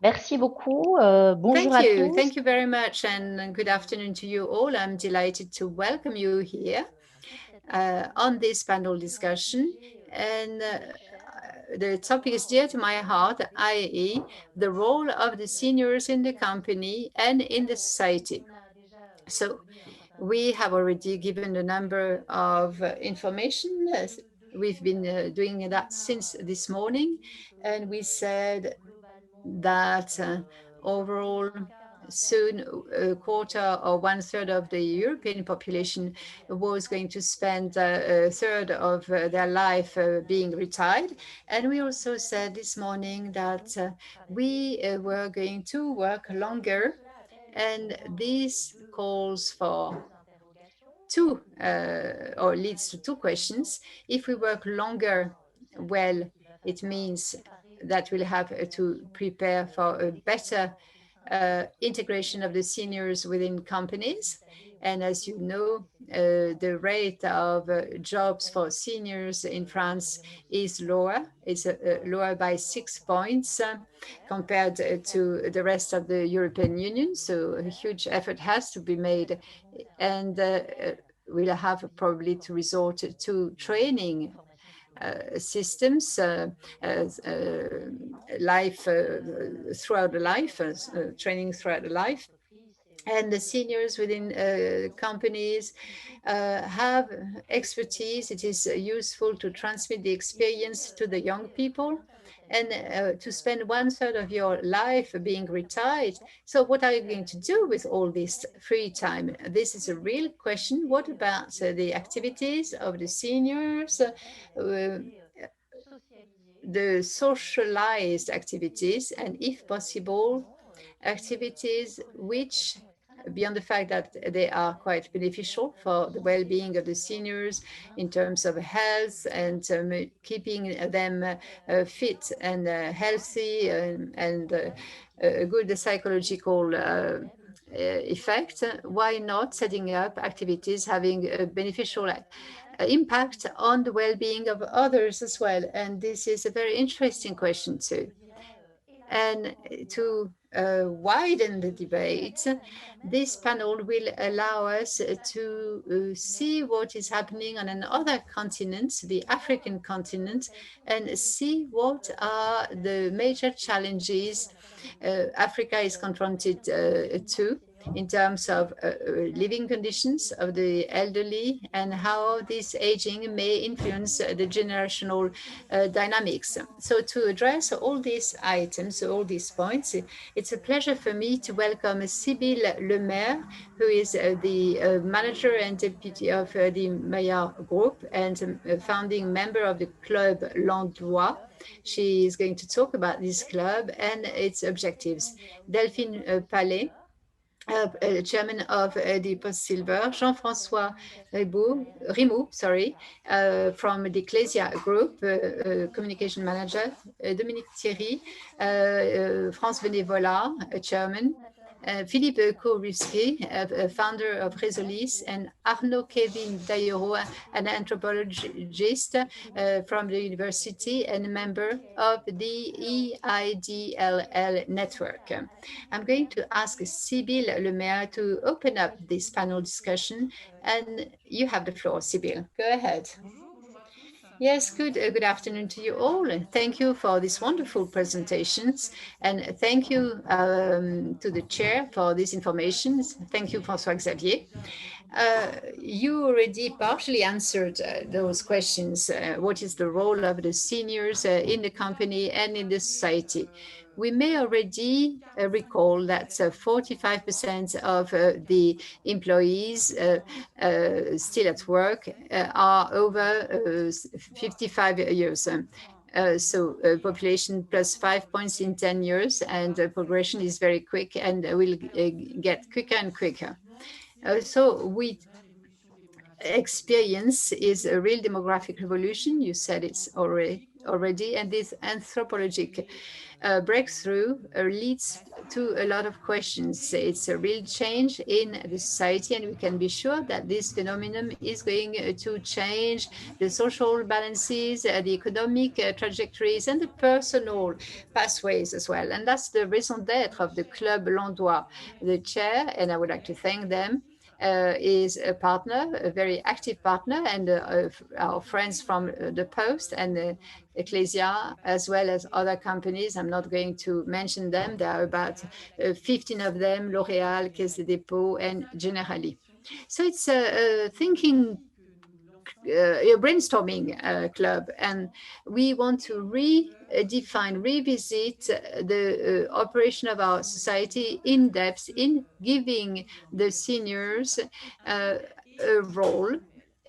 Merci beaucoup. Bonjour à tous. Thank you very much, and good afternoon to you all. I'm delighted to welcome you here on this panel discussion. And the topic is dear to my heart, i.e., the role of the seniors in the company and in the society. So we have already given a number of information. We've been doing that since this morning, and we said that overall soon a quarter or one third of the European population was going to spend a third of their life being retired. And we also said this morning that we were going to work longer, and this calls for two or leads to two questions. If we work longer, well, it means that we'll have to prepare for a better integration of the seniors within companies. And as you know, the rate of jobs for seniors in France is lower. It's lower by 6 points compared to the rest of the European Union. So a huge effort has to be made. And we'll have probably to resort to training systems, life throughout the life, training throughout the life. And the seniors within companies have expertise. It is useful to transmit the experience to the young people, and to spend one third of your life being retired. So what are you going to do with all this free time? This is a real question. What about the activities of the seniors? The socialized activities, and if possible, activities which, beyond the fact that they are quite beneficial for the well-being of the seniors in terms of health and keeping them fit and healthy and a good psychological effect, why not setting up activities having a beneficial impact on the well-being of others as well? And this is a very interesting question too. And to widen the debate, this panel will allow us to see what is happening on another continent, the African continent, and see what are the major challenges Africa is confronted to in terms of living conditions of the elderly and how this aging may influence the generational dynamics. So to address all these items, all these points, it's a pleasure for me to welcome Sibylle Lemaire, who is the manager and deputy of the MAIRE group and a founding member of the club Landoy. She is going to talk about this club and its objectives. Delphine Palais, chairman of the Poste Silver, Jean-François RIMOUX, from the Klésia group, communication manager, Dominique THIERRY, France Bénévolat, chairman, Philippe KOURILSKY, founder of Résolis, and Arnaud DAYORO, an anthropologist from the university and member of the EIDLL network. I'm going to ask Sibylle Lemaire to open up this panel discussion, and you have the floor, Sibylle. Go ahead. Yes, good afternoon to you all. And thank you for these wonderful presentations. And thank you to the chair for these information. Thank you, François Xavier. You already partially answered those questions. What is the role of the seniors in the company and in the society? We may already recall that 45% of the employees still at work are over 55 years. So population plus 5 points in 10 years, and progression is very quick and will get quicker and quicker. So we experience is a real demographic revolution. You said it's already already, and this anthropologic breakthrough leads to a lot of questions. It's a real change in the society, and we can be sure that this phenomenon is going to change the social balances, the economic trajectories, and the personal pathways as well. And that's the raison d'être of the Club Landoy. The chair, and I would like to thank them, is a partner, a very active partner, and our friends from the Post and Klésia, as well as other companies. I'm not going to mention them. There are about 15 of them, L'Oréal, Caisse des Dépôts, and Generali. So it's a thinking, a brainstorming club, and we want to redefine, revisit the operation of our society in depth in giving the seniors a role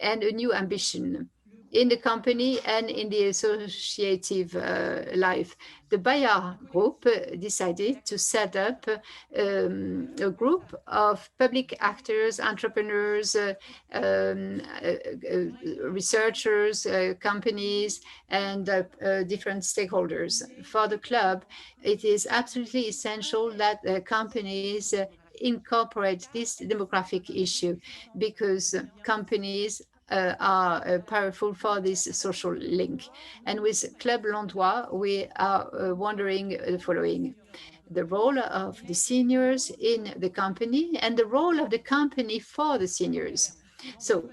and a new ambition in the company and in the associative life. The Bayard group decided to set up a group of public actors, entrepreneurs, researchers, companies, and different stakeholders. For the club, it is absolutely essential that companies incorporate this demographic issue, because companies are powerful for this social link. And with Club Landoy, we are wondering the following: the role of the seniors in the company and the role of the company for the seniors. So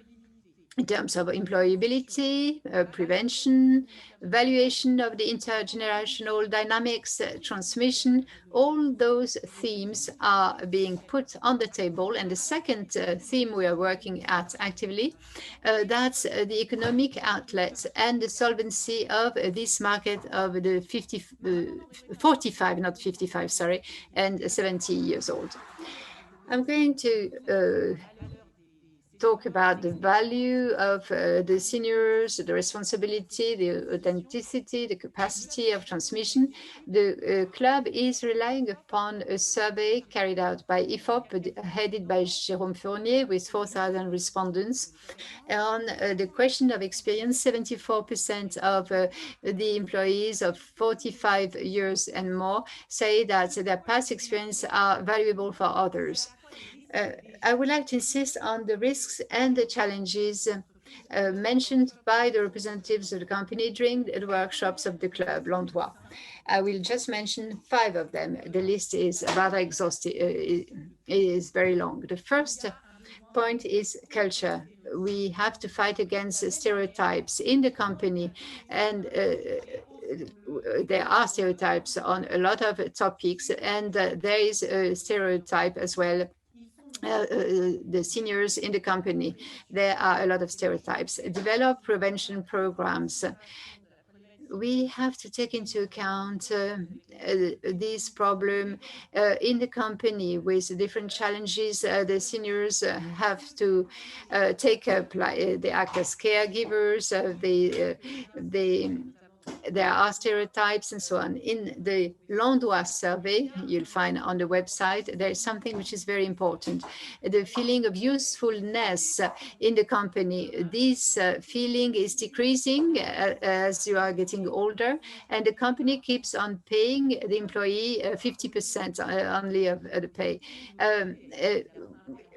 in terms of employability, prevention, valuation of the intergenerational dynamics, transmission, all those themes are being put on the table. And the second theme we are working at actively, that's the economic outlets and the solvency of this market of the 45, not 55, sorry, and 70 years old. I'm going to talk about the value of the seniors, the responsibility, the authenticity, the capacity of transmission. The club is relying upon a survey carried out by IFOP, headed by Jérôme Fournier, with 4,000 respondents. On the question of experience, 74% of the employees of 45 years and more say that their past experience are valuable for others. I would like to insist on the risks and the challenges mentioned by the representatives of the company during the workshops of the Club Landoy. I will just mention 5 of them. The list is rather exhaustive, is very long. The first point is culture. We have to fight against stereotypes in the company, and there are stereotypes on a lot of topics, and there is a stereotype as well. The seniors in the company, there are a lot of stereotypes. Develop prevention programs. We have to take into account this problem in the company with different challenges. The seniors have to take up, they act as caregivers, there are stereotypes and so on. In the Landoy survey, you'll find on the website, there is something which is very important: the feeling of usefulness in the company. This feeling is decreasing as you are getting older, and the company keeps on paying the employee 50% only of the pay.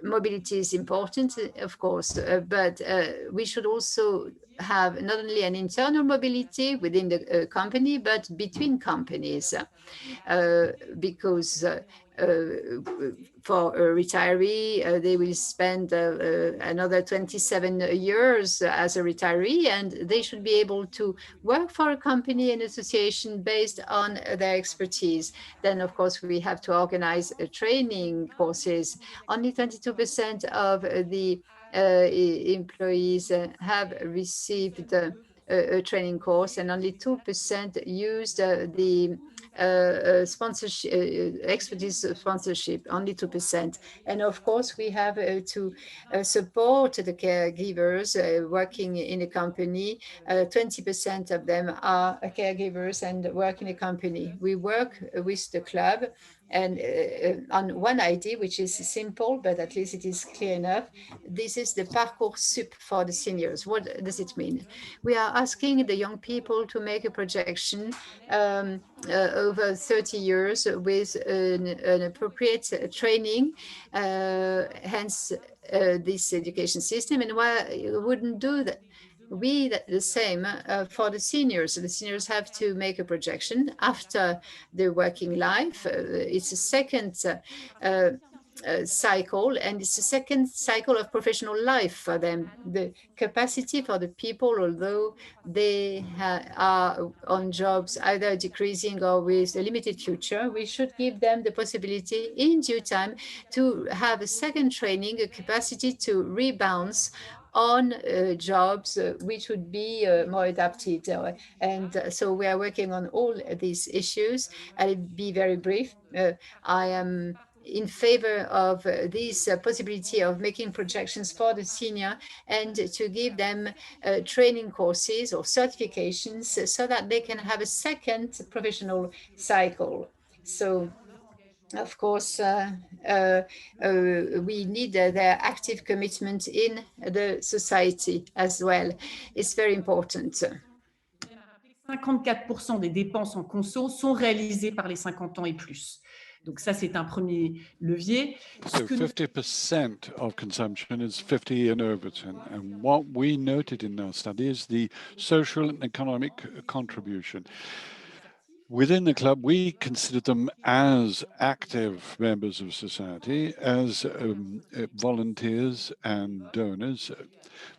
Mobility is important, of course, but we should also have not only an internal mobility within the company, but between companies, because for a retiree, they will spend another 27 years as a retiree, and they should be able to work for a company and association based on their expertise. Then, of course, we have to organize training courses. Only 22% of the employees have received a training course, and only 2% used the sponsorship, expertise sponsorship, only 2%. And of course, we have to support the caregivers working in a company. 20% of them are caregivers and work in a company. We work with the club And on one idea, which is simple, but at least it is clear enough, this is the Parcoursup for the seniors. What does it mean? We are asking the young people to make a projection over 30 years with an appropriate training, hence this education system. And why you wouldn't do that? The same for the seniors. The seniors have to make a projection after their working life. It's a second cycle, and it's a second cycle of professional life for them. The capacity for the people, although they are on jobs either decreasing or with a limited future, we should give them the possibility in due time to have a second training, a capacity to rebound on jobs which would be more adapted. So we are working on all these issues. I'll be very brief. I am in favor of this possibility of making projections for the senior and to give them training courses or certifications so that they can have a second professional cycle. So of course, we need their active commitment in the society as well. It's very important. 54% des dépenses en conso sont réalisées par les 50 ans et plus. Donc ça, c'est un premier levier. So 50% of consumption is 50 and over. And what we noted in our study is the social and economic contribution. Within the club, we consider them as active members of society, as volunteers and donors.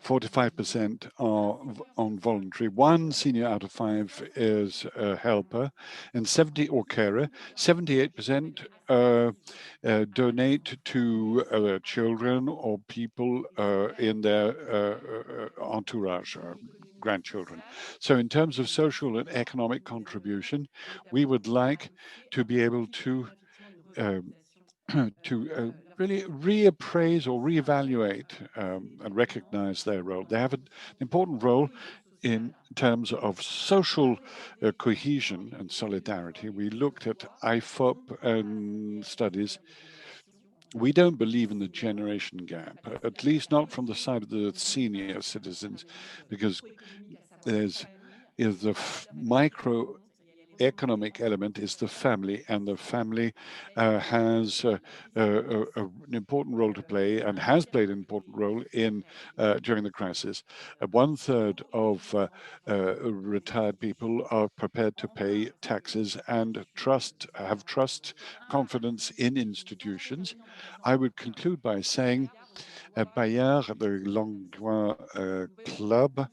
45% are on voluntary. 1 senior out of 5 is a helper, and 78% donate to children or people in their entourage, grandchildren. So in terms of social and economic contribution, we would like to be able to really reappraise or reevaluate and recognize their role. They have an important role in terms of social cohesion and solidarity. We looked at IFOP and studies. We don't believe in the generation gap, at least not from the side of the senior citizens, because there's the microeconomic element is the family, and the family has an important role to play and has played an important role in during the crisis. 1/3 of retired people are prepared to pay taxes and have confidence in institutions. I would conclude by saying at Bayard, the Landoy Club,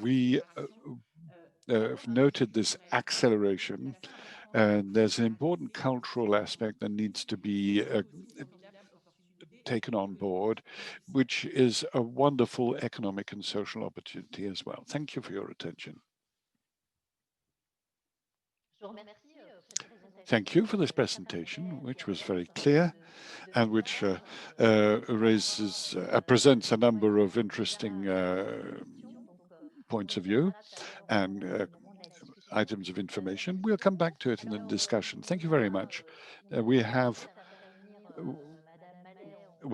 we have noted this acceleration, and there's an important cultural aspect that needs to be taken on board, which is a wonderful economic and social opportunity as well. Thank you for your attention. Thank you for this presentation, which was very clear and which presents a number of interesting points of view and items of information. We'll come back to it in the discussion. Thank you very much. We're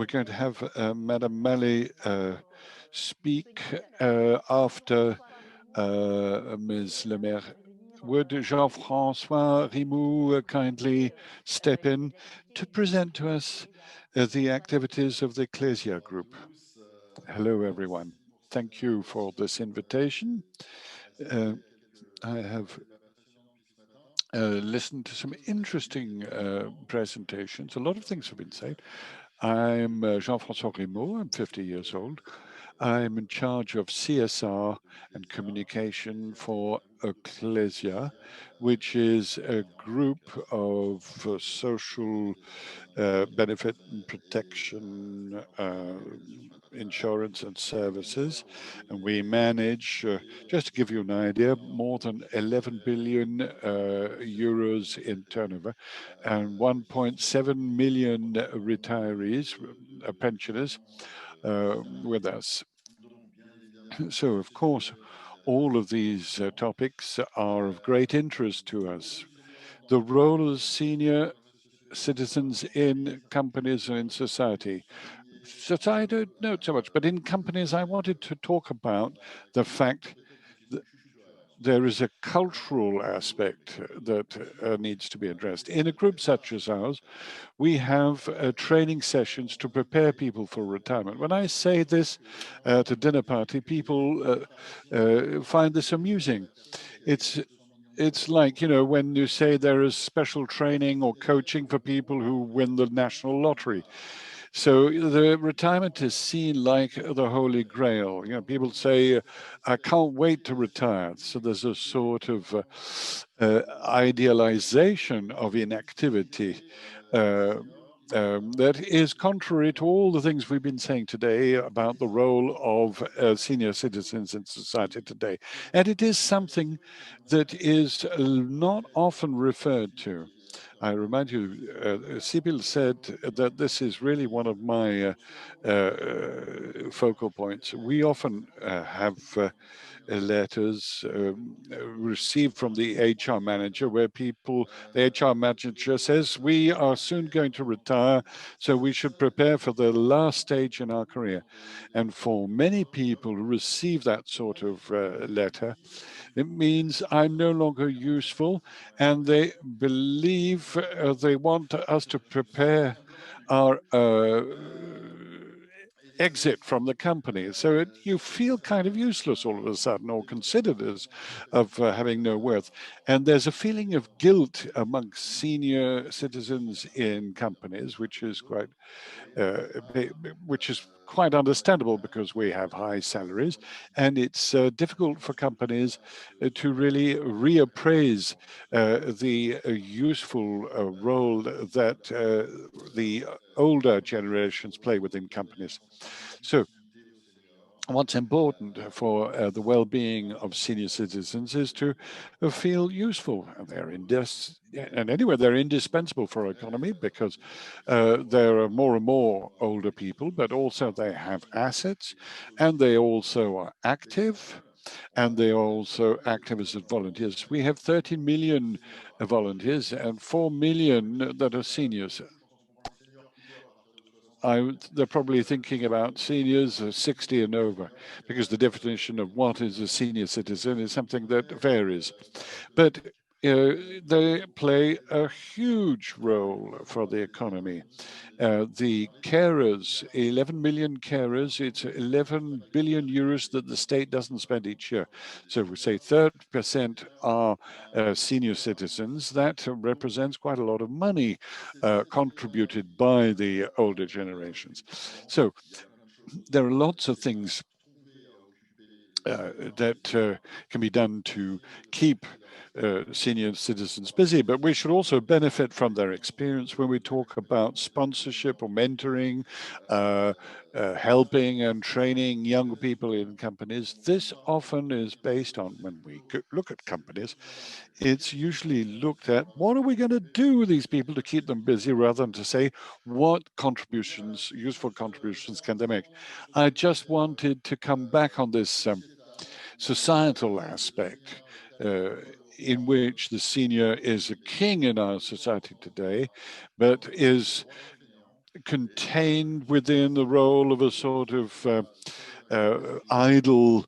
going to have Madame MALLET speak after Ms. Le Maire. Would Jean-François RIMOUX kindly step in to present to us the activities of the Klésia group? Hello, everyone. Thank you for this invitation. I have listened to some interesting presentations. A lot of things have been said. I'm Jean-François RIMOUX. I'm 50 years old. I'm in charge of CSR and communication for Klésia, which is a group of social benefit and protection, insurance and services. And we manage, just to give you an idea, more than 11 billion euros in turnover and 1.7 million retirees, pensioners with us. So, of course, all of these topics are of great interest to us. The role of the senior citizens in companies and in society. So I don't know so much, but in companies, I wanted to talk about the fact that there is a cultural aspect that needs to be addressed. In a group such as ours, we have training sessions to prepare people for retirement. When I say this at a dinner party, people find this amusing. It's like, you know, when you say there is special training or coaching for people who win the national lottery. So the retirement is seen like the Holy Grail. You know, people say, I can't wait to retire. So there's a sort of idealization of inactivity that is contrary to all the things we've been saying today about the role of senior citizens in society today. And it is something that is not often referred to. I remind you, Sibylle said that this is really one of my focal points. We often have letters received from the HR manager where the HR manager says, we are soon going to retire, so we should prepare for the last stage in our career. And for many people who receive that sort of letter, it means I'm no longer useful, and they believe they want us to prepare our exit from the company. So you feel kind of useless all of a sudden, or considered as of having no worth. And there's a feeling of guilt amongst senior citizens in companies, which is quite understandable because we have high salaries, and it's difficult for companies to really reappraise the useful role that the older generations play within companies. So what's important for the well-being of senior citizens is to feel useful. And anyway, they're indispensable for our economy because there are more and more older people, but also they have assets, and they also are active, and they are also active as volunteers. We have 13 million volunteers and 4 million that are seniors. They're probably thinking about seniors 60 and over, because the definition of what is a senior citizen is something that varies. But they play a huge role for the economy. The carers, 11 million carers, it's 11 billion euros that the state doesn't spend each year. So if we say 30% are senior citizens, that represents quite a lot of money contributed by the older generations. So there are lots of things that can be done to keep senior citizens busy, but we should also benefit from their experience when we talk about sponsorship or mentoring, helping and training young people in companies. This often is based on, when we look at companies, it's usually looked at, what are we going to do with these people to keep them busy, rather than to say, what contributions, useful contributions can they make? I just wanted to come back on this societal aspect in which the senior is a king in our society today, but is contained within the role of a sort of idle,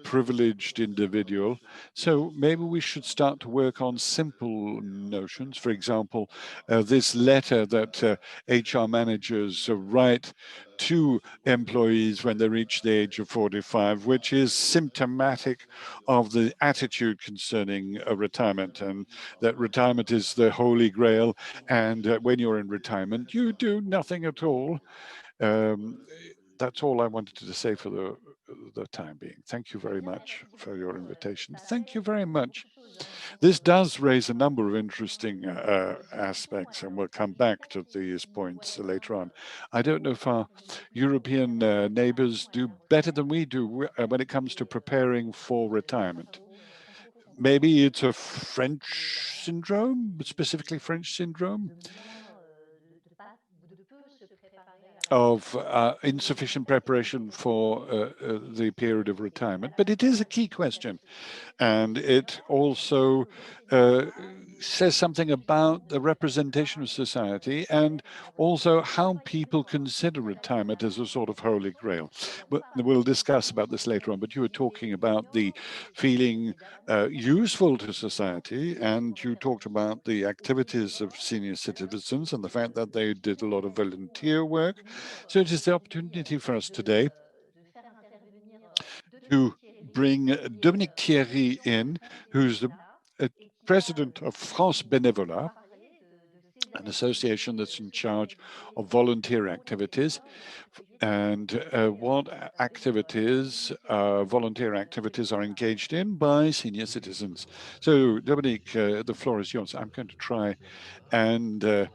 privileged individual. So maybe we should start to work on simple notions. For example, this letter that HR managers write to employees when they reach the age of 45, which is symptomatic of the attitude concerning retirement, and that retirement is the holy grail. And when you're in retirement, you do nothing at all. That's all I wanted to say for the time being. Thank you very much for your invitation. Thank you very much. This does raise a number of interesting aspects, and we'll come back to these points later on. I don't know if our European neighbors do better than we do when it comes to preparing for retirement. Maybe it's a French syndrome, specifically French syndrome, of insufficient preparation for the period of retirement. But it is a key question. And it also says something about the representation of society and also how people consider retirement as a sort of holy grail. But we'll discuss about this later on, but you were talking about the feeling useful to society, and you talked about the activities of senior citizens and the fact that they did a lot of volunteer work. So it is the opportunity for us today to bring Dominique Thierry in, who's the president of France Bénévolat, an association that's in charge of volunteer activities, and what activities, volunteer activities are engaged in by senior citizens. So Dominique, the floor is yours. I'm going to try and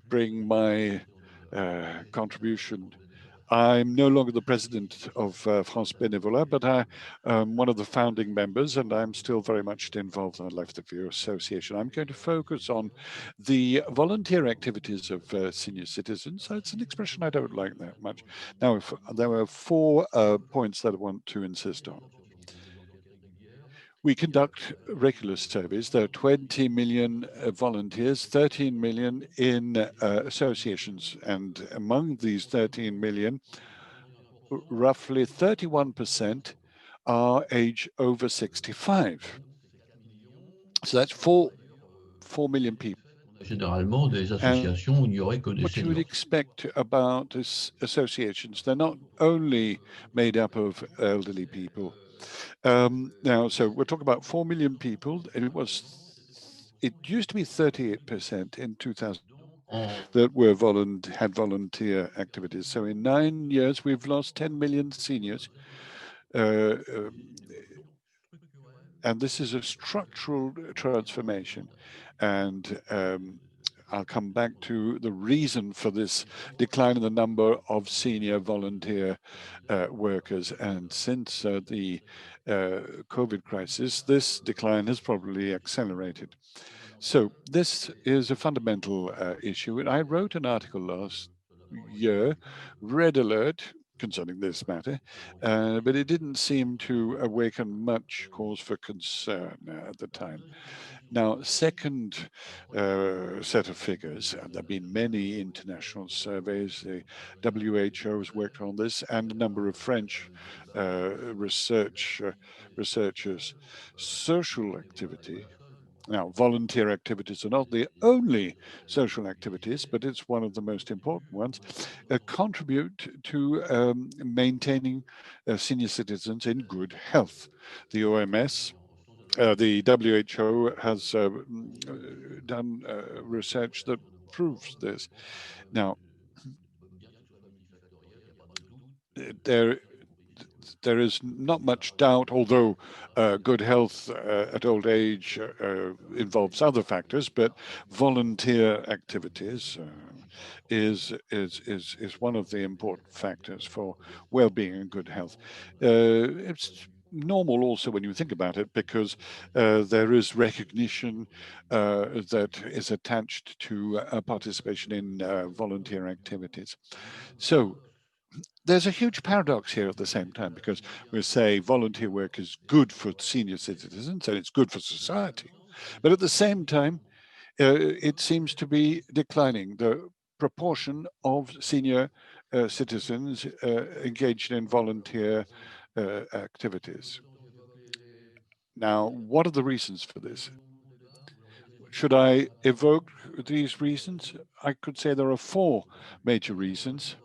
bring my contribution. I'm no longer the president of France Bénévolat, but I'm one of the founding members, and I'm still very much involved in the life of the association. I'm going to focus on the volunteer activities of senior citizens. It's an expression I don't like that much. Now, there are 4 points that I want to insist on. We conduct regular surveys. There are 20 million volunteers, 13 million in associations. And among these 13 million, roughly 31% are age over 65. So that's 4 million people. Généralement, des associations où il n'y aurait que des what you would seniors. expect about associations, they're not only made up of elderly people. Now, so we're talking about 4 million people, and it used to be 38% in 2000 that had volunteer activities. So in 9 years, we've lost 10 million seniors. And this is a structural transformation. And I'll come back to the reason for this decline in the number of senior volunteer workers. And since the COVID crisis, this decline has probably accelerated. So this is a fundamental issue. And I wrote an article last year, Red Alert, concerning this matter, but it didn't seem to awaken much cause for concern at the time. Now, second set of figures, and there have been many international surveys, the WHO has worked on this, and a number of French researchers. Social activity. Now, volunteer activities are not the only social activities, but it's one of the most important ones, contribute to maintaining senior citizens in good health. The OMS, the WHO has done research that proves this. Now, there is not much doubt, although good health at old age involves other factors, but volunteer activities is one of the important factors for well-being and good health. It's normal also when you think about it, because there is recognition that is attached to participation in volunteer activities. So there's a huge paradox here at the same time, because we say volunteer work is good for senior citizens and it's good for society. But at the same time, it seems to be declining. The proportion of senior citizens engaged in volunteer activities. Now, what are the reasons for this? Should I evoke these reasons? I could say there are 4 major reasons.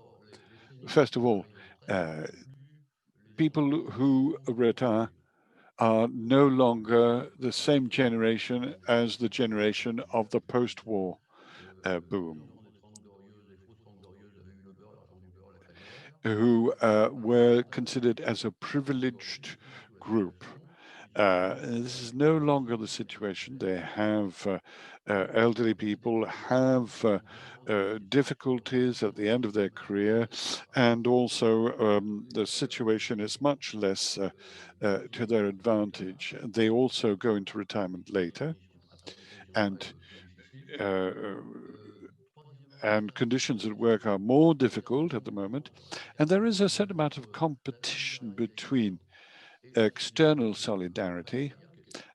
First of all, people who retire are no longer the same generation as the generation of the post-war boom, who were considered as a privileged group. This is no longer the situation. They have elderly people have difficulties at the end of their career, and also the situation is much less to their advantage. They also go into retirement later, and conditions at work are more difficult at the moment. And there is a certain amount of competition between external solidarity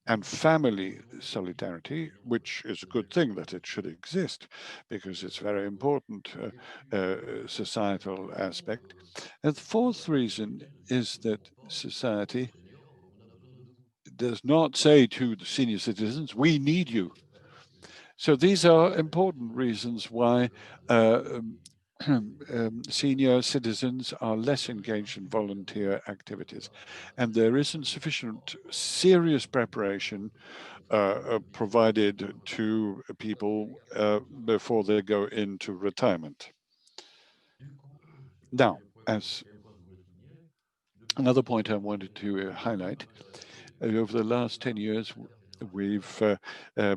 and family solidarity, which is a good thing that it should exist because it's very important societal aspect. And the fourth reason is that society does not say to the senior citizens, we need you. So these are important reasons why senior citizens are less engaged in volunteer activities. And there isn't sufficient serious preparation provided to people before they go into retirement. Now, as another point I wanted to highlight, over the last 10 years, we've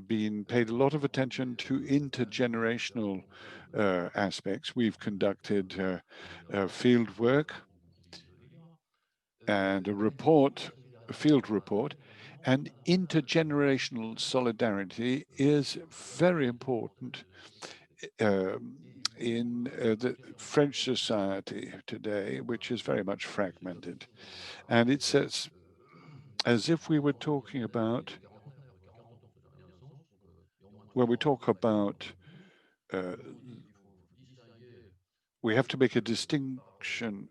been paid a lot of attention to intergenerational aspects. We've conducted field work and a field report, and intergenerational solidarity is very important in the French society today, which is very much fragmented. And it's as if we were talking about, when we talk about, we have to make a distinction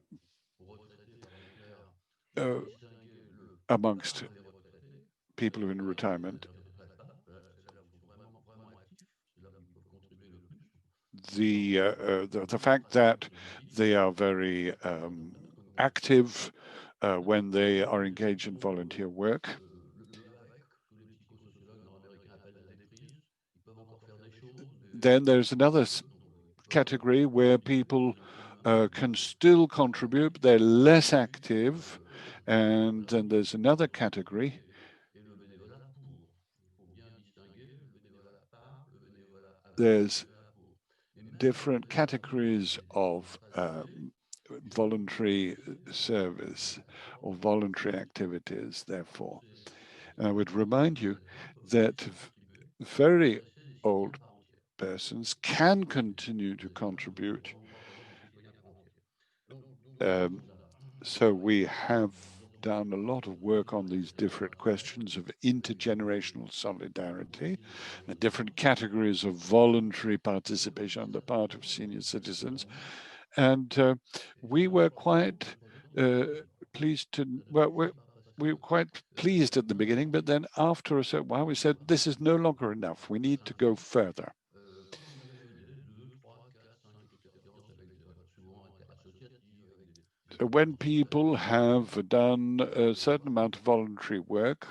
amongst people who are in retirement. The fact that they are very active when they are engaged in volunteer work. Then there's another category where people can still contribute, but they're less active. And then there's another category there's different categories of voluntary service or voluntary activities, therefore. And I would remind you that very old persons can continue to contribute. So we have done a lot of work on these different questions of intergenerational solidarity, the different categories of voluntary participation on the part of senior citizens. And we were quite pleased to, well, we were quite pleased at the beginning, but then after a certain while, we said, this is no longer enough. We need to go further. So when people have done a certain amount of voluntary work,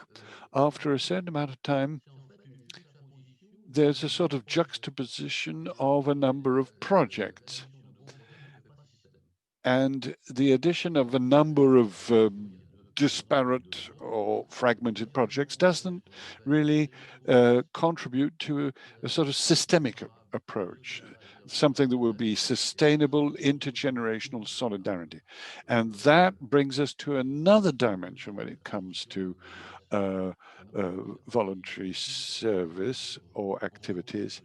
after a certain amount of time, there's a sort of juxtaposition of a number of projects. And the addition of a number of disparate or fragmented projects doesn't really contribute to a sort of systemic approach, something that will be sustainable intergenerational solidarity. And that brings us to another dimension when it comes to voluntary service or activities.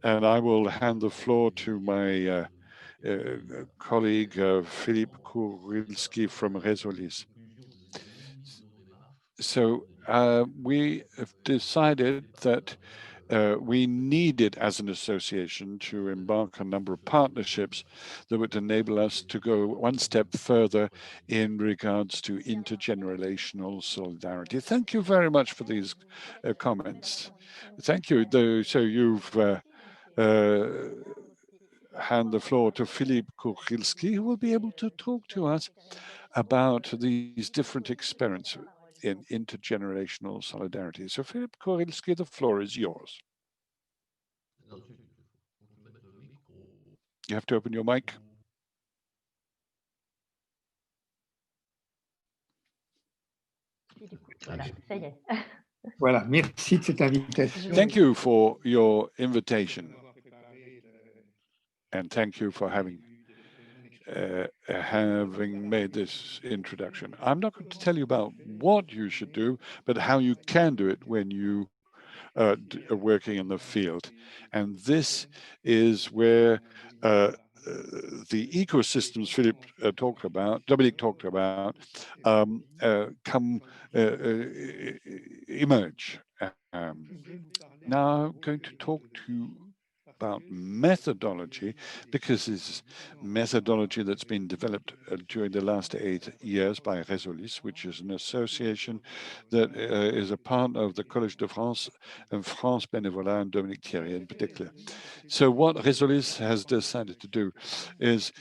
And I will hand the floor to my colleague Philippe KOURILSKY from Résolis. So we have decided that we needed, as an association, to embark on a number of partnerships that would enable us to go one step further in regards to intergenerational solidarity. Thank you very much for these comments. Thank you. So you've hand the floor to Philippe KOURILSKY, who will be able to talk to us about these different experiments in intergenerational solidarity. So Philippe KOURILSKY, the floor is yours. You have to open your mic. Voilà, merci de cette invitation. Thank you for your invitation. And thank you for having made this introduction. I'm not going to tell you about what you should do, but how you can do it when you are working in the field. And this is where the ecosystems Philippe talked about, Dominique talked about, emerge. Now I'm going to talk about methodology, because this methodology that's been developed during the last 8 years by Résolis, which is an association that is a partner of the Collège de France and France Bénévolat and Dominique THIERRY in particular. So what Résolis has decided to do is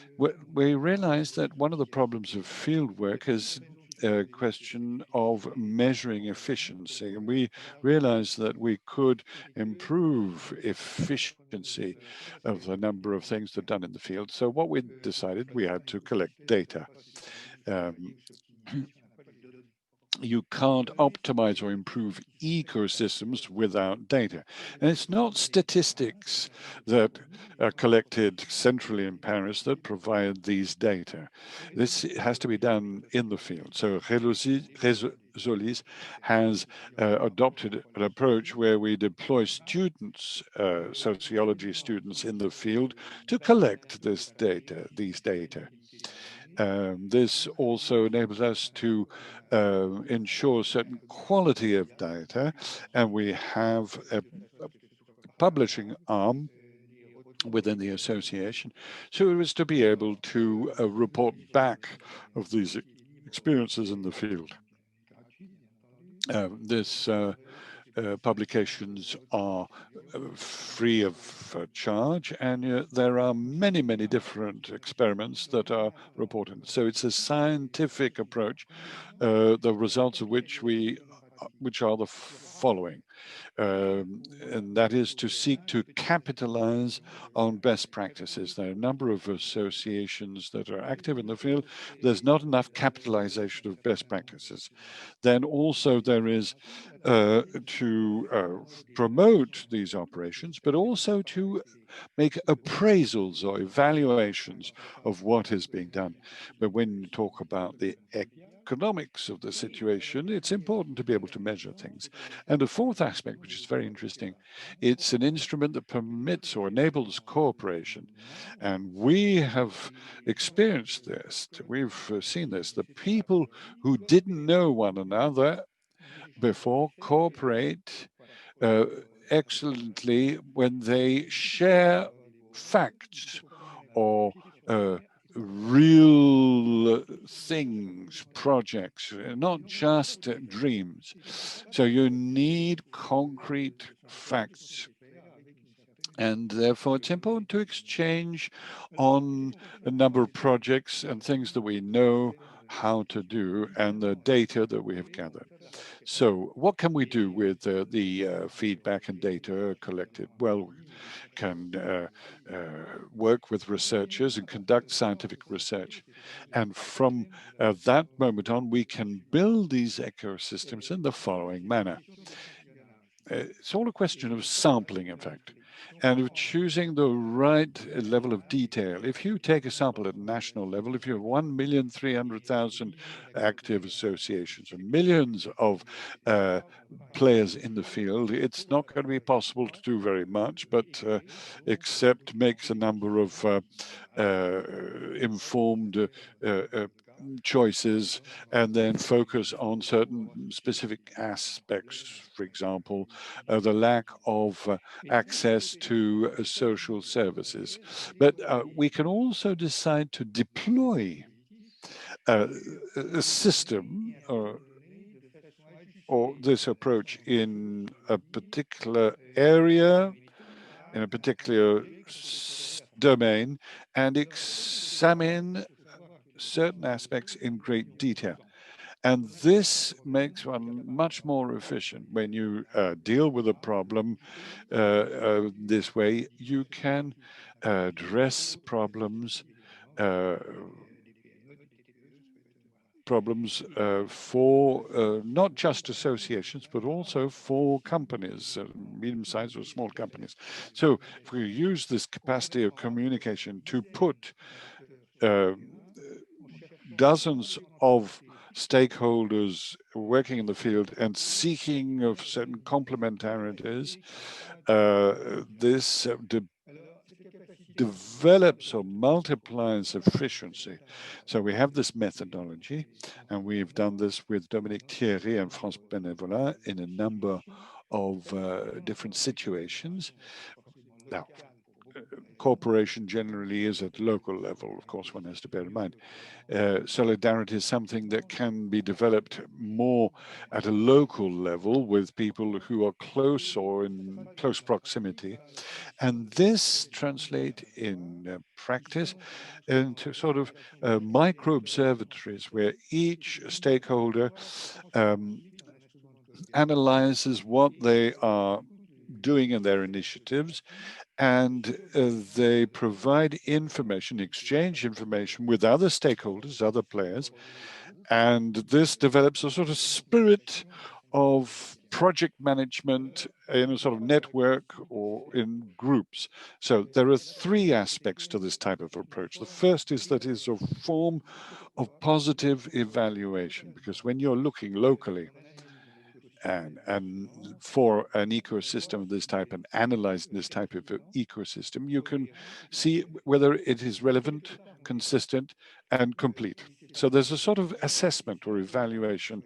we realized that one of the problems of field work is a question of measuring efficiency. And we realized that we could improve efficiency of the number of things that are done in the field. So what we decided, we had to collect data. You can't optimize or improve ecosystems without data. And it's not statistics that are collected centrally in Paris that provide these data. This has to be done in the field. So Résolis has adopted an approach where we deploy students, sociology students in the field to collect these data. This also enables us to ensure certain quality of data, and we have a publishing arm within the association, so it was to be able to report back of these experiences in the field. Publications are free of charge, and there are many, many different experiments that are reported. So it's a scientific approach, the results of which are the following. And that is to seek to capitalize on best practices. There are a number of associations that are active in the field. There's not enough capitalization of best practices. Then also there is to promote these operations, but also to make appraisals or evaluations of what is being done. But when you talk about the economics of the situation, it's important to be able to measure things. And the fourth aspect, which is very interesting, it's an instrument that permits or enables cooperation. And we have experienced this, we've seen this. The people who didn't know one another before cooperate excellently when they share facts or real things, projects, not just dreams. So you need concrete facts. And therefore, it's important to exchange on a number of projects and things that we know how to do and the data that we have gathered. So what can we do with the feedback and data collected? Well, we can work with researchers and conduct scientific research. And from that moment on, we can build these ecosystems in the following manner. It's all a question of sampling, in fact, and of choosing the right level of detail. If you take a sample at national level, if you have 1,300,000 active associations and millions of players in the field, it's not going to be possible to do very much, but except makes a number of informed choices and then focus on certain specific aspects. For example, the lack of access to social services. But we can also decide to deploy a system or this approach in a particular area, in a particular domain, and examine certain aspects in great detail. And this makes one much more efficient. When you deal with a problem this way, you can address problems for not just associations, but also for companies, medium-sized or small companies. So if we use this capacity of communication to put dozens of stakeholders working in the field and seeking of certain complementarities, this develops or multiplies efficiency. So we have this methodology, and we've done this with Dominique, THIERRY, and France Bénévolat in a number of different situations. Now, cooperation generally is at local level, of course, one has to bear in mind. Solidarity is something that can be developed more at a local level with people who are close or in close proximity. And this translates in practice into sort of micro observatories where each stakeholder analyzes what they are doing in their initiatives, and they provide information, exchange information with other stakeholders, other players, and this develops a sort of spirit of project management in a sort of network or in groups. So there are three aspects to this type of approach. The first is that it's a form of positive evaluation, because when you're looking locally and for an ecosystem of this type and analyzing this type of ecosystem, you can see whether it is relevant, consistent, and complete. So there's a sort of assessment or evaluation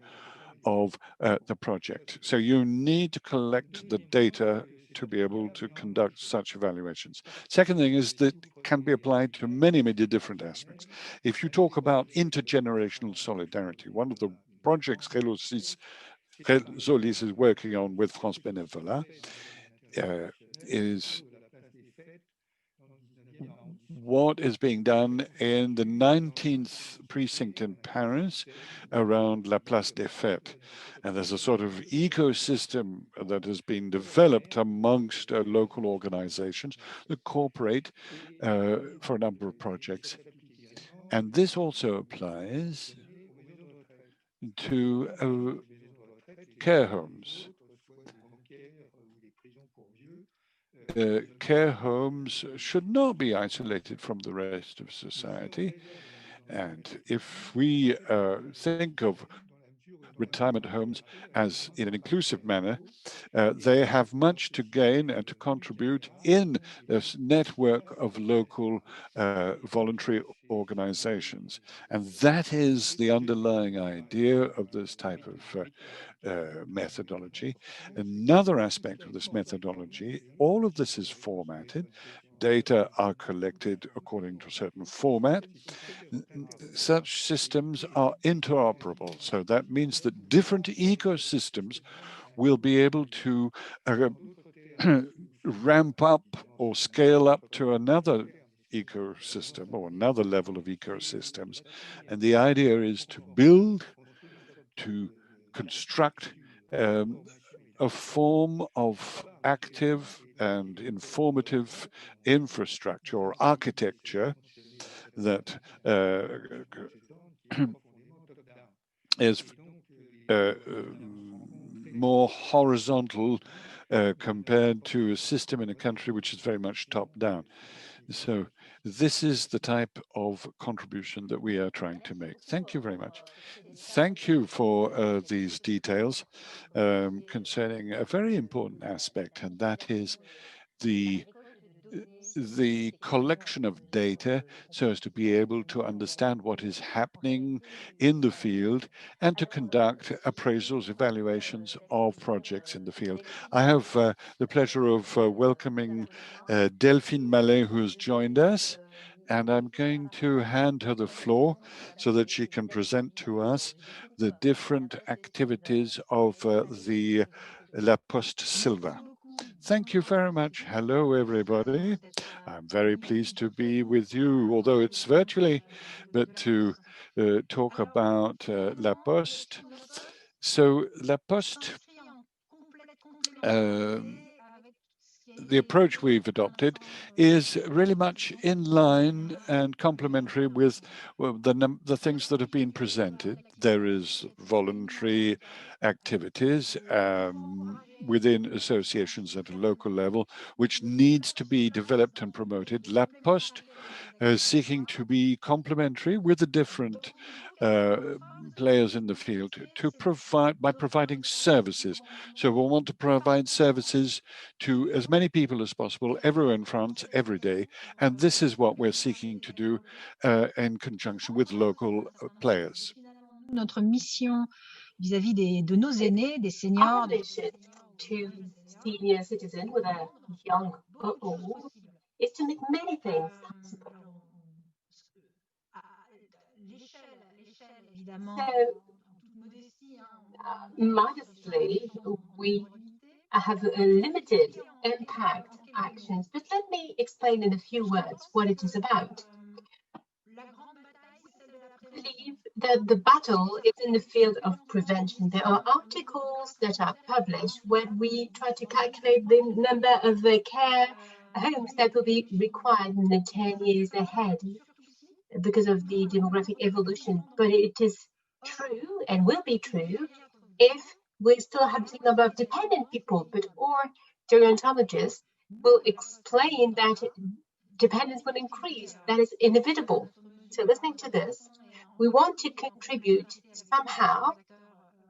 of the project. So you need to collect the data to be able to conduct such evaluations. Second thing is that can be applied to many, many different aspects. If you talk about intergenerational solidarity, one of the projects Résolis is working on with France Bénévolat is what is being done in the 19th precinct in Paris around La Place des Fêtes. And there's a sort of ecosystem that has been developed amongst local organizations that cooperate for a number of projects. And this also applies to care homes. Care homes should not be isolated from the rest of society. And if we think of retirement homes as in an inclusive manner, they have much to gain and to contribute in this network of local voluntary organizations. And that is the underlying idea of this type of methodology. Another aspect of this methodology, all of this is formatted. Data are collected according to a certain format. Such systems are interoperable. So that means that different ecosystems will be able to ramp up or scale up to another ecosystem or another level of ecosystems. And the idea is to build, to construct a form of active and informative infrastructure or architecture that is more horizontal compared to a system in a country which is very much top-down. So this is the type of contribution that we are trying to make. Thank you very much. Thank you for these details concerning a very important aspect, and that is the collection of data so as to be able to understand what is happening in the field and to conduct appraisals, evaluations of projects in the field. I have the pleasure of welcoming Delphine MALLET, who has joined us, and I'm going to hand her the floor so that she can present to us the different activities of the La Poste Silva. Thank you very much. Hello, everybody. I'm very pleased to be with you, although it's virtually, but to talk about La Poste. So La Poste, the approach we've adopted is really much in line and complementary with the things that have been presented. There is voluntary activities within associations at a local level, which needs to be developed and promoted. La Poste seeking to be complementary with the different players in the field to provide by providing services. So we want to provide services to as many people as possible, everywhere in France, every day. And this is what we're seeking to do in conjunction with local players. Notre mission vis-à-vis de nos aînés, des seniors, to senior citizens, whether young or old, is to make many things possible. Modestly, we have a limited impact actions, but let me explain in a few words what it is about. I believe that the battle is in the field of prevention. There are articles that are published when we try to calculate the number of care homes that will be required in the 10 years ahead because of the demographic evolution. But it is true and will be true if we still have the same number of dependent people, but our gerontologists will explain that dependence will increase. That is inevitable. So listening to this, we want to contribute somehow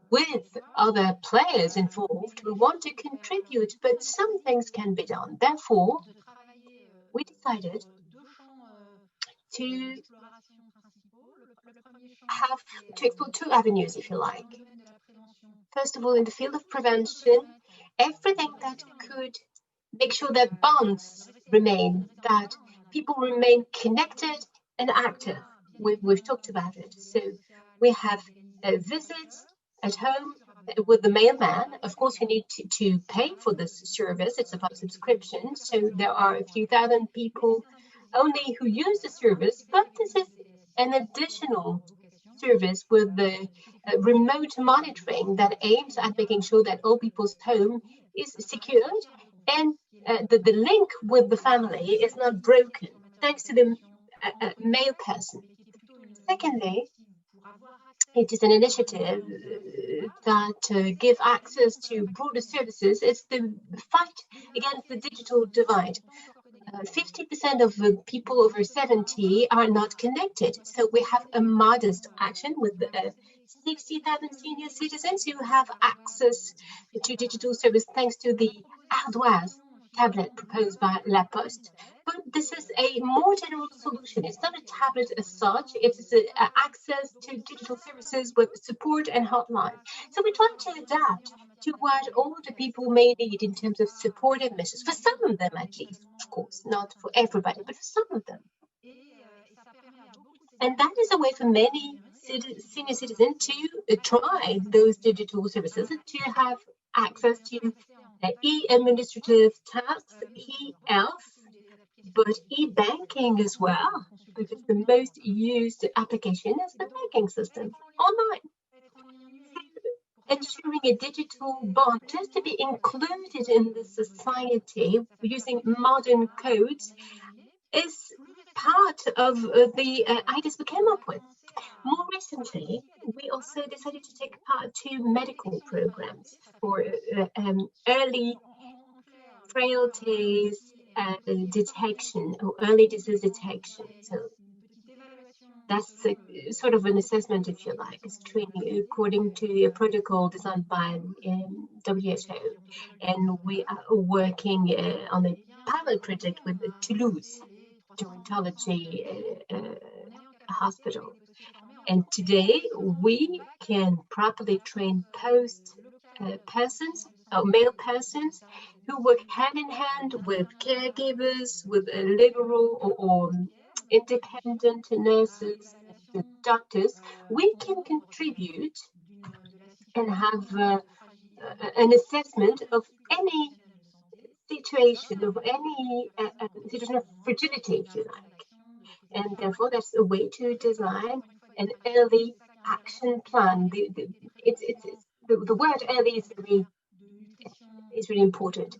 with other players involved. We want to contribute, but some things can be done. Therefore, we decided to explore two avenues, if you like. First of all, in the field of prevention, everything that could make sure that bonds remain, that people remain connected and active. We've talked about it. So we have visits at home with the mailman. Of course, you need to pay for this service. It's about subscription. So there are a few thousand people only who use the service, but this is an additional service with the remote monitoring that aims at making sure that all people's home is secured and the link with the family is not broken, thanks to the mail person. Secondly, it is an initiative that gives access to broader services. It's the fight against the digital divide. 50% of the people over 70 are not connected. So we have a modest action with 60,000 senior citizens who have access to digital service thanks to the Ardoise tablet proposed by La Poste. But this is a more general solution. It's not a tablet as such. It's access to digital services with support and hotline. So we try to adapt to what all the people may need in terms of supportive measures. For some of them, at least, of course, not for everybody, but for some of them. And that is a way for many senior citizens to try those digital services and to have access to e-administrative tasks, e-health, but e-banking as well, because the most used application is the banking system online. Ensuring a digital bond just to be included in the society using modern codes is part of the ideas we came up with. More recently, we also decided to take part to medical programs for early frailties detection or early disease detection. So that's sort of an assessment, if you like. It's training according to a protocol designed by WHO. And we are working on a pilot project with Toulouse Gerontology Hospital. And today we can properly train persons, male persons who work hand in hand with caregivers, with liberal or independent nurses, with doctors. We can contribute and have an assessment of any situation, of any situation of fragility, if you like. And therefore, that's a way to design an early action plan. The word early is really important.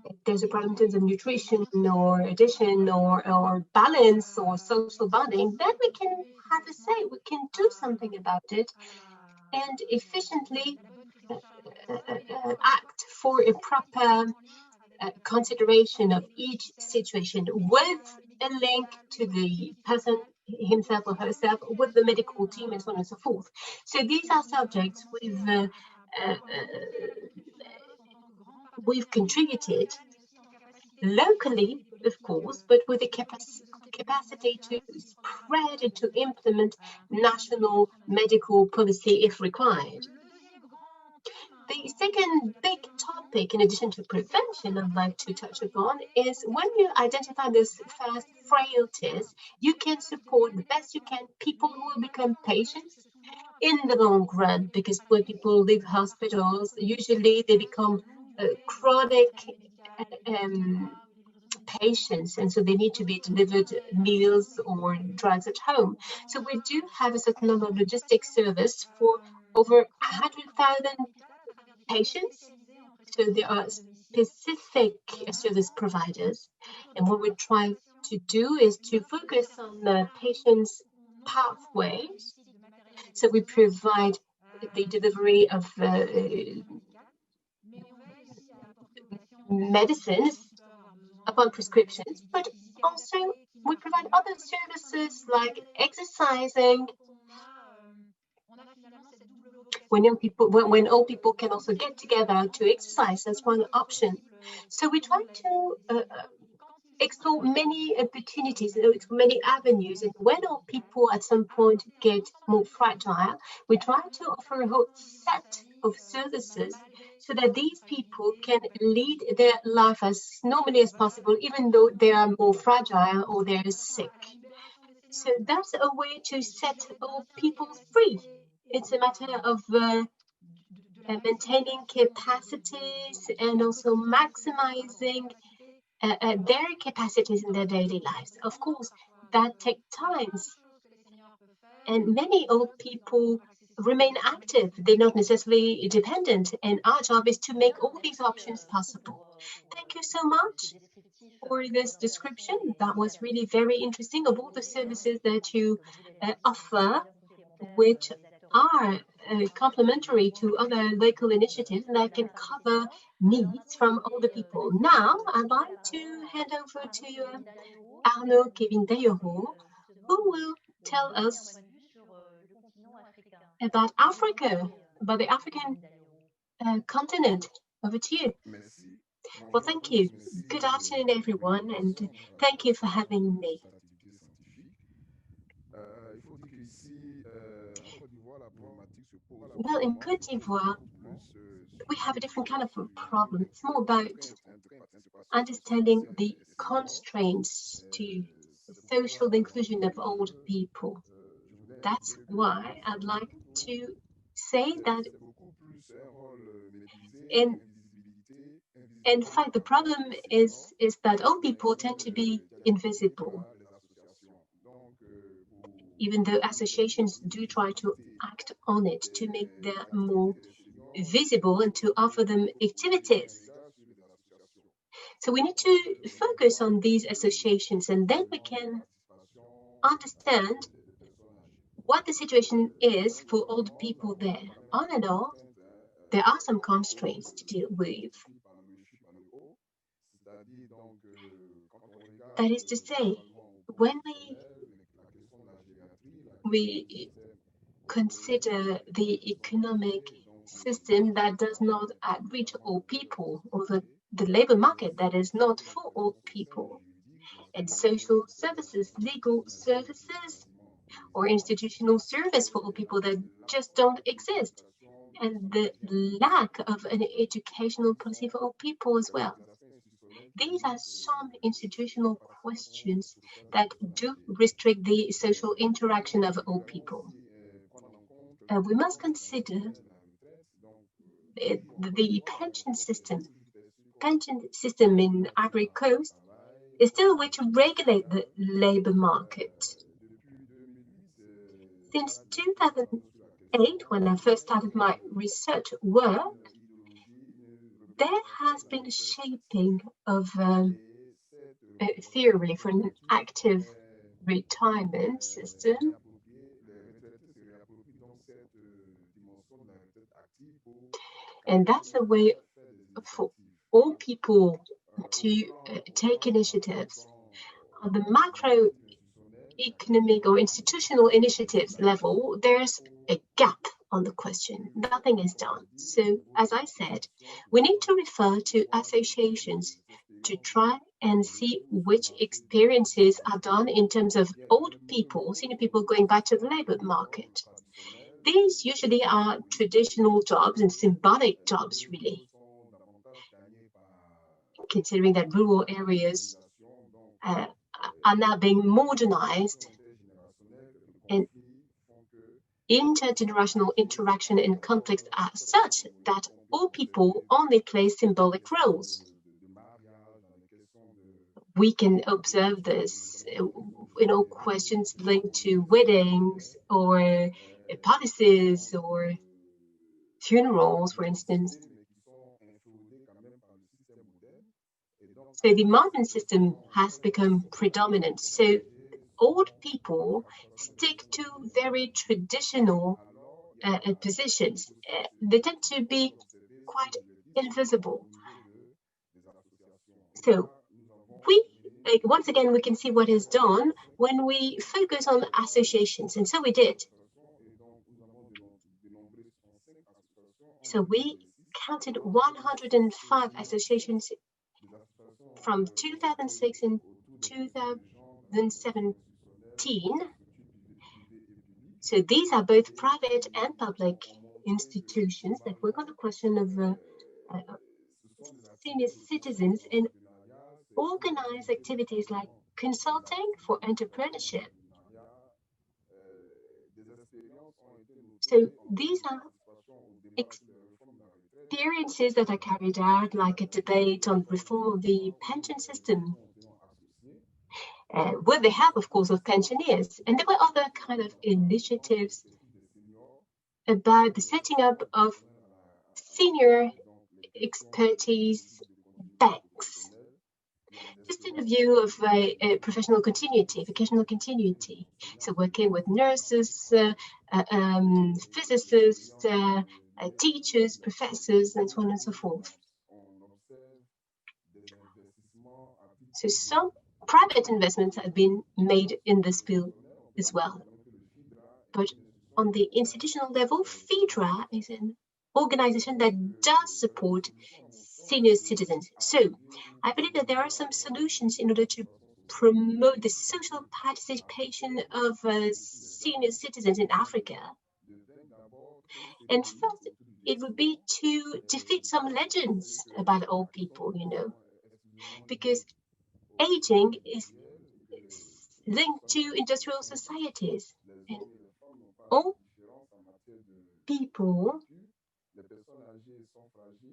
If there's a problem in terms of nutrition or addition or balance or social bonding, then we can have a say. We can do something about it and efficiently act for a proper consideration of each situation with a link to the person himself or herself, with the medical team, and so on and so forth. So these are subjects we've contributed locally, of course, but with the capacity to spread and to implement national medical policy if required. The second big topic, in addition to prevention, I'd like to touch upon is when you identify those first frailties, you can support the best you can people who will become patients in the long run, because when people leave hospitals, usually they become chronic patients, and so they need to be delivered meals or drugs at home. So we do have a certain number of logistics service for over 100,000 patients. So there are specific service providers, and what we try to do is to focus on the patient's pathways. So we provide the delivery of medicines upon prescriptions, but also we provide other services like exercising. When old people can also get together to exercise, that's one option. So we try to explore many opportunities, many avenues. And when old people at some point get more fragile, we try to offer a whole set of services so that these people can lead their life as normally as possible, even though they are more fragile or they're sick. So that's a way to set old people free. It's a matter of maintaining capacities and also maximizing their capacities in their daily lives. Of course, that takes time. And many old people remain active. They're not necessarily dependent. And our job is to make all these options possible. Thank you so much for this description. That was really very interesting of all the services that you offer, which are complementary to other local initiatives that can cover needs from older people. Now, I'd like to hand over to Arnaud DAYORO, who will tell us about Africa, about the African continent. Over to you. Well, thank you. Good afternoon, everyone, and thank you for having me. Well, in Côte d'Ivoire, we have a different kind of a problem. It's more about understanding the constraints to social inclusion of old people. That's why I'd like to say that in fact, the problem is that old people tend to be invisible, even though associations do try to act on it to make them more visible and to offer them activities. So we need to focus on these associations, and then we can understand what the situation is for old people there. All in all, there are some constraints to deal with. That is to say, when we consider the economic system that does not reach all people, or the labor market that is not for all people, and social services, legal services, or institutional service for all people that just don't exist, and the lack of an educational policy for all people as well. These are some institutional questions that do restrict the social interaction of all people. We must consider the pension system. Pension system in Ivory Coast is still a way to regulate the labor market. Since 2008, when I first started my research work, there has been a shaping of a theory for an active retirement system. And that's a way for all people to take initiatives. On the macroeconomic or institutional initiatives level, there's a gap on the question. Nothing is done. So, as I said, we need to refer to associations to try and see which experiences are done in terms of old people, senior people going back to the labor market. These usually are traditional jobs and symbolic jobs, really, considering that rural areas are now being modernized, and intergenerational interaction and conflicts are such that all people only play symbolic roles. We can observe this in all questions linked to weddings or policies or funerals, for instance. So the modern system has become predominant. So old people stick to very traditional positions. They tend to be quite invisible. So once again, we can see what is done when we focus on associations, and so we did. So we counted 105 associations from 2006 and 2017. So these are both private and public institutions that work on the question of senior citizens and organize activities like consulting for entrepreneurship. So these are experiences that are carried out, like a debate on reform of the pension system, with the help, of course, of pensioners. And there were other kind of initiatives about the setting up of senior expertise banks, just in the view of a professional continuity, vocational continuity. So working with nurses, physicists, teachers, professors, and so on and so forth. So some private investments have been made in this field as well. But on the institutional level, FIDRA is an organization that does support senior citizens. So I believe that there are some solutions in order to promote the social participation of senior citizens in Africa. And first, it would be to defeat some legends about old people, you know, because aging is linked to industrial societies. And old people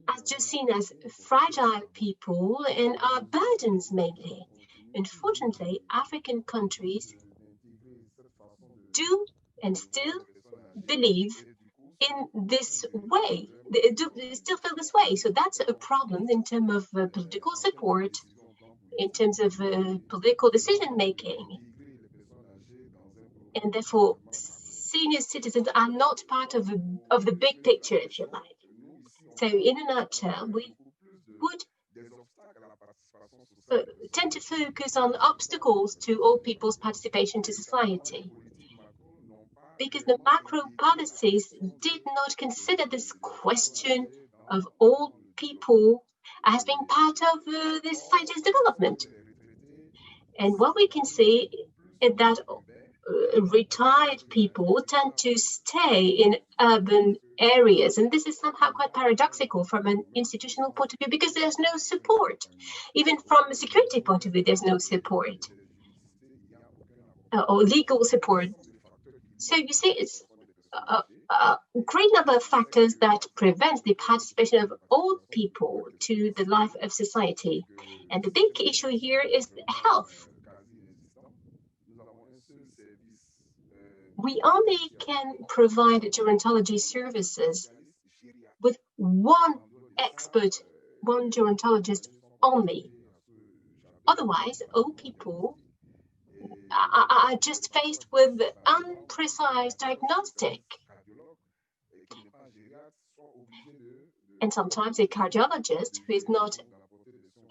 are just seen as fragile people and are burdens mainly. Unfortunately, African countries do and still believe in this way. They still feel this way. So that's a problem in terms of political support, in terms of political decision making. And therefore, senior citizens are not part of the big picture, if you like. So in a nutshell, we would tend to focus on obstacles to all people's participation to society, because the macro policies did not consider this question of old people as being part of the society's development. And what we can see is that retired people tend to stay in urban areas, and this is somehow quite paradoxical from an institutional point of view, because there's no support. Even from a security point of view, there's no support or legal support. So you see, it's a great number of factors that prevents the participation of old people to the life of society. And the big issue here is health. We only can provide gerontology services with one expert, one gerontologist only. Otherwise, old people are just faced with unprecise diagnostic. And sometimes a cardiologist who is not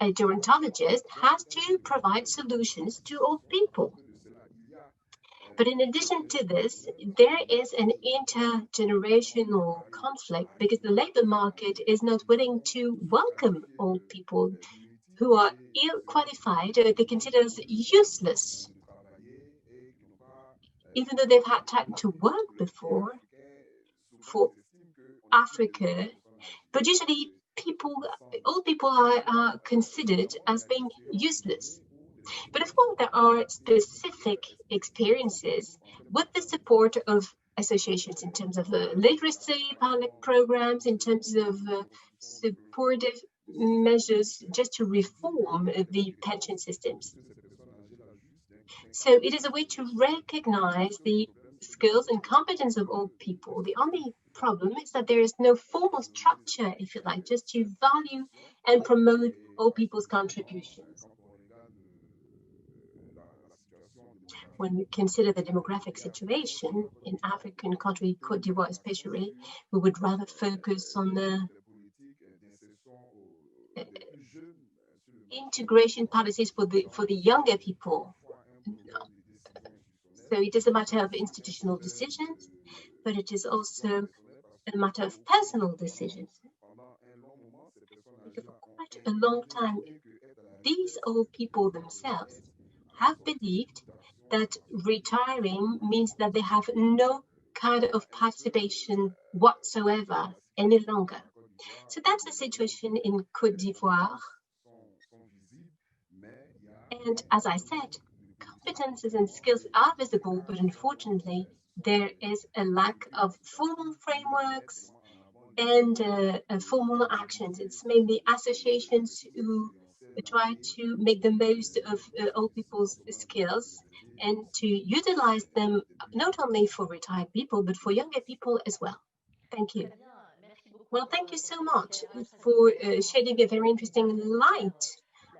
a gerontologist has to provide solutions to old people. But in addition to this, there is an intergenerational conflict because the labor market is not willing to welcome old people who are ill-qualified, or they consider as useless, even though they've had time to work before for Africa. But usually old people are considered as being useless. But of course, there are specific experiences with the support of associations in terms of literacy, pilot programs, in terms of supportive measures just to reform the pension systems. So it is a way to recognize the skills and competence of old people. The only problem is that there is no formal structure, if you like, just to value and promote old people's contributions. When we consider the demographic situation in African country, Côte d'Ivoire especially, we would rather focus on the integration policies for the younger people. So it is a matter of institutional decisions, but it is also a matter of personal decisions. Because for quite a long time, these old people themselves have believed that retiring means that they have no kind of participation whatsoever any longer. So that's the situation in Côte d'Ivoire. And as I said, competences and skills are visible, but unfortunately, there is a lack of formal frameworks and formal actions. It's mainly associations who try to make the most of old people's skills and to utilize them not only for retired people, but for younger people as well. Thank you. Well, thank you so much for shedding a very interesting light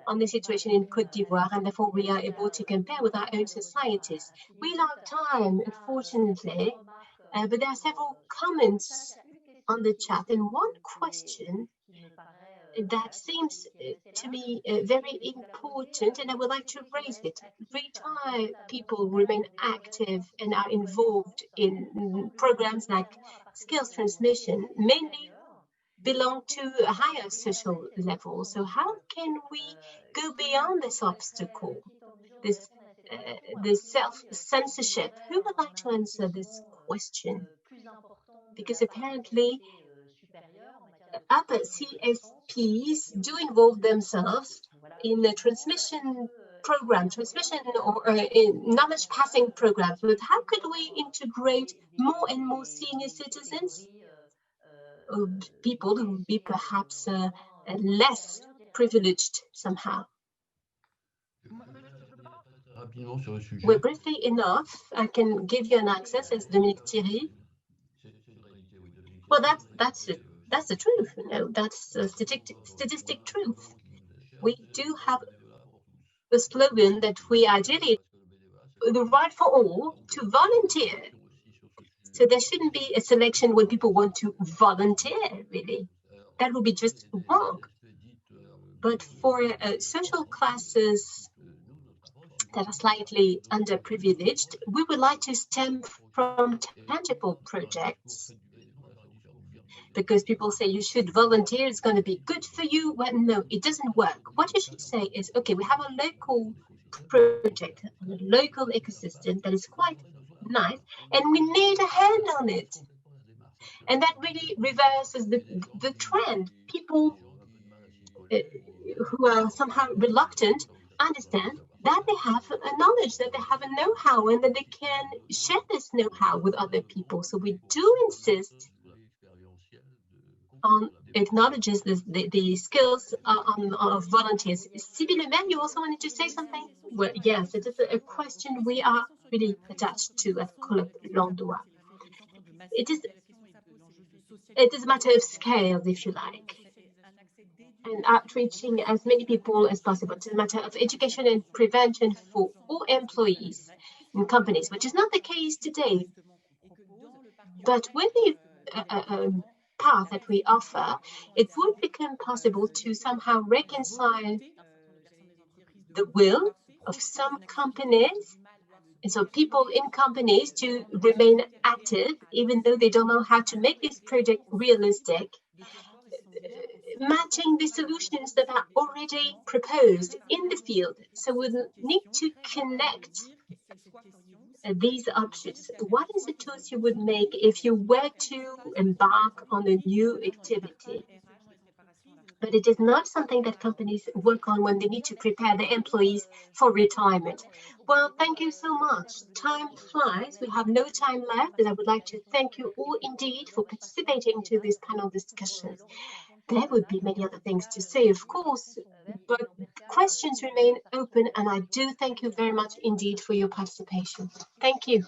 on the situation in Côte d'Ivoire, and therefore we are able to compare with our own societies. We lack time, unfortunately, but there are several comments on the chat, and one question that seems to me very important, and I would like to raise it. Retired people remain active and are involved in programs like skills transmission, mainly belong to a higher social level. So how can we go beyond this obstacle, this self-censorship? Who would like to answer this question? Because apparently upper CSPs do involve themselves in the transmission or in knowledge passing programs. But how could we integrate more and more senior citizens, people who would be perhaps less privileged somehow? Well, briefly enough, I can give you an access as Dominique THIERRY. Well, that's the truth. You know, that's a statistic truth. We do have a slogan that we ideally the right for all to volunteer. So there shouldn't be a selection when people want to volunteer, really. That would be just wrong. But for social classes that are slightly underprivileged, we would like to stem from tangible projects. Because people say you should volunteer, it's going to be good for you. Well, no, it doesn't work. What you should say is, okay, we have a local project, a local ecosystem that is quite nice, and we need a hand on it. And that really reverses the trend. People who are somehow reluctant understand that they have a knowledge, that they have a know-how, and that they can share this know-how with other people. So we do insist on acknowledges the skills of volunteers. Sibylle, you also wanted to say something? Well, yes, it is a question we are really attached to at Collège Landoy. It is a matter of scale, if you like, and outreaching as many people as possible. It's a matter of education and prevention for all employees in companies, which is not the case today. But when you path that we offer, it would become possible to somehow reconcile the will of some companies, and so people in companies to remain active, even though they don't know how to make this project realistic, matching the solutions that are already proposed in the field. So we need to connect these options. What is the tools you would make if you were to embark on a new activity? But it is not something that companies work on when they need to prepare their employees for retirement. Well, thank you so much. Time flies. We have no time left, and I would like to thank you all indeed for participating to this panel discussion. There would be many other things to say, of course, but questions remain open, and I do thank you very much indeed for your participation. Thank you.